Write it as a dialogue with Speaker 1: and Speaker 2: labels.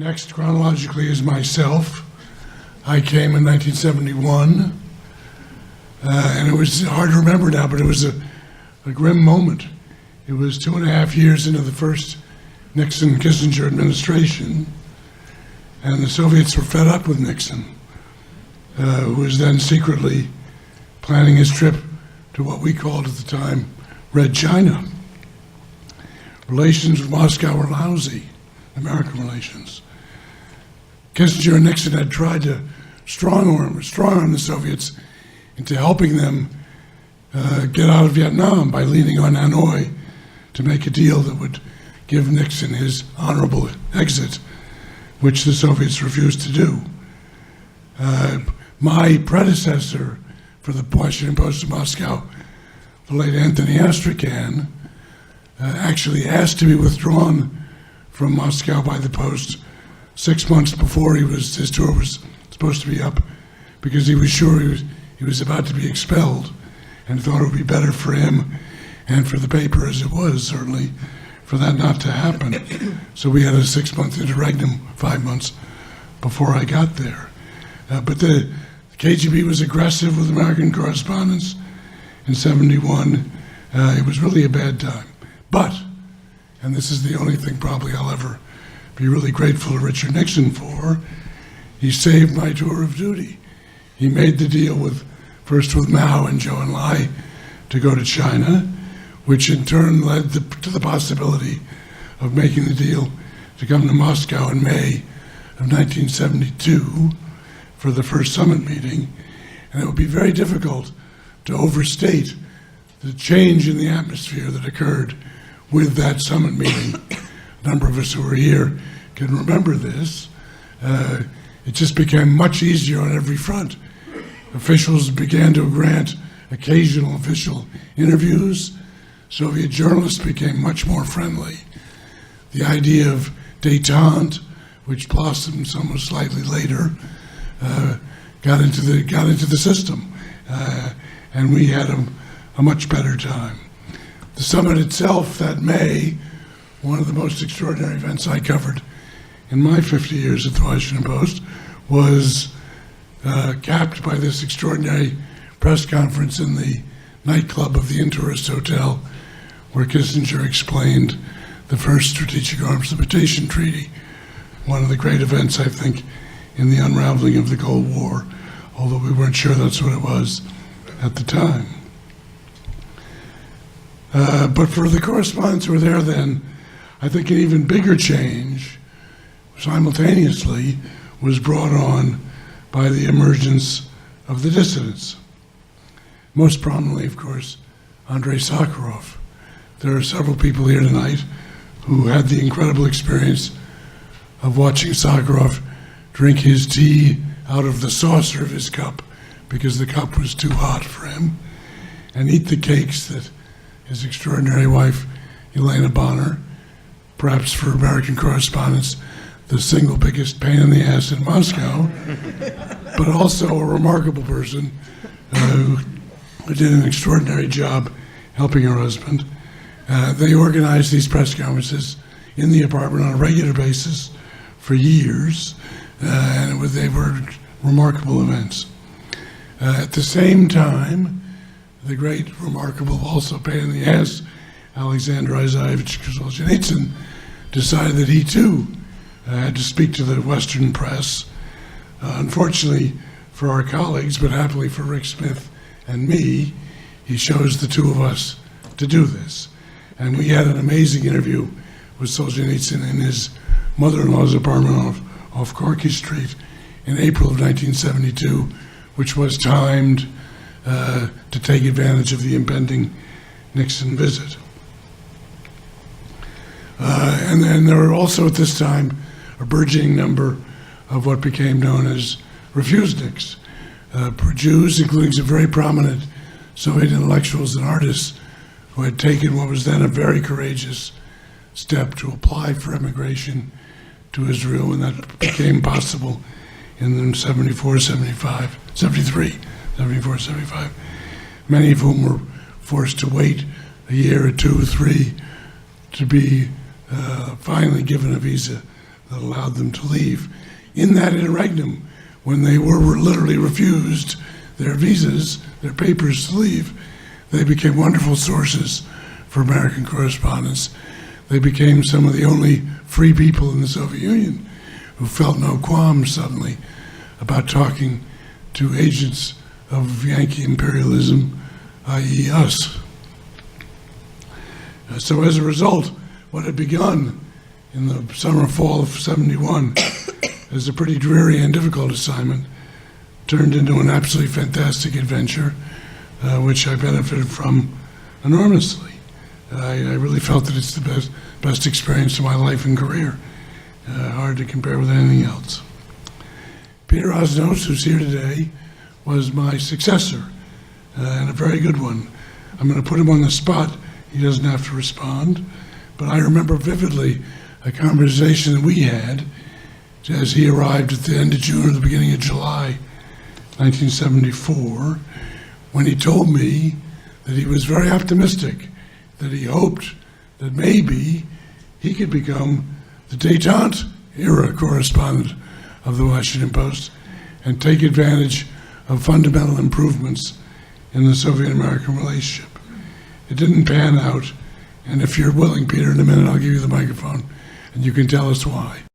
Speaker 1: Next, chronologically, is myself. I came in 1971, and it was hard to remember now, but it was a grim moment. It was 2.5 years into the first Nixon-Kissinger administration, and the Soviets were fed up with Nixon, who was then secretly planning his trip to what we called at the time Red China. Relations with Moscow were lousy, American relations. Kissinger and Nixon had tried to strong-arm the Soviets into helping them get out of Vietnam by leaning on Hanoi to make a deal that would give Nixon his honorable exit, which the Soviets refused to do. My predecessor for the Washington Post in Moscow, the late Anthony Astrakhan, actually asked to be withdrawn from Moscow by the Post 6 months before his tour was supposed to be up, because he was sure he was about to be expelled, and thought it would be better for him and for the paper, as it was, certainly, for that not to happen. So we had a 6-month interregnum, 5 months before I got there. But the KGB was aggressive with American correspondents in '71. It was really a bad time. But, and this is the only thing probably I'll ever be really grateful to Richard Nixon for, he saved my tour of duty. He made the deal first with Mao and Zhou Enlai to go to China, which in turn led to the possibility of making the deal to come to Moscow in May of 1972 for the first summit meeting. And it would be very difficult to overstate the change in the atmosphere that occurred with that summit meeting. A number of us who were here can remember this. It just became much easier on every front. Officials began to grant occasional official interviews. Soviet journalists became much more friendly. The idea of détente, which blossomed somewhat slightly later, got into the system, and we had a much better time. The summit itself that May, one of the most extraordinary events I covered in my 50 years at the Washington Post, was capped by this extraordinary press conference in the nightclub of the Intourist Hotel, where Kissinger explained the first Strategic Arms Limitation Treaty, one of the great events, I think, in the unraveling of the Cold War, although we weren't sure that's what it was at the time. But for the correspondents who were there then, I think an even bigger change simultaneously was brought on by the emergence of the dissidents. Most prominently, of course, Andrei Sakharov. There are several people here tonight who had the incredible experience of watching Sakharov drink his tea out of the saucer of his cup because the cup was too hot for him, and eat the cakes that his extraordinary wife, Elena Bonner, perhaps for American correspondents, the single biggest pain in the ass in Moscow, but also a remarkable person who did an extraordinary job helping her husband. They organized these press conferences in the apartment on a regular basis for years, and they were remarkable events. At the same time, the great, remarkable, also pain in the ass, Alexander Isaievich Solzhenitsyn decided that he too had to speak to the Western press. Unfortunately for our colleagues, but happily for Rick Smith and me, he chose the two of us to do this. And we had an amazing interview with Solzhenitsyn in his mother-in-law's apartment off Gorky Street in April of 1972, which was timed to take advantage of the impending Nixon visit. And then there were also at this time a burgeoning number of what became known as refuseniks, Jews, including some very prominent Soviet intellectuals and artists who had taken what was then a very courageous step to apply for immigration to Israel, and that became possible in 74, 75, 73, 74, 75. Many of whom were forced to wait a year or two, 3, to be finally given a visa that allowed them to leave. In that interregnum, when they were literally refused their visas, their papers to leave, they became wonderful sources for American correspondents. They became some of the only free people in the Soviet Union who felt no qualms suddenly about talking to agents of Yankee imperialism, i.e. us. So as a result, what had begun in the summer, fall of '71 as a pretty dreary and difficult assignment turned into an absolutely fantastic adventure, which I benefited from enormously. I really felt that it's the best experience of my life and career. Hard to compare with anything else. Peter Osnos, who's here today, was my successor, and a very good one. I'm going to put him on the spot. He doesn't have to respond, but I remember vividly a conversation that we had as he arrived at the end of June or the beginning of July 1974, when he told me that he was very optimistic, that he hoped that maybe he could become the détente era correspondent of the Washington Post and take advantage of fundamental improvements in the Soviet-American relationship. It didn't pan out, and if you're willing, Peter, in a minute I'll give you the microphone and you can tell us why.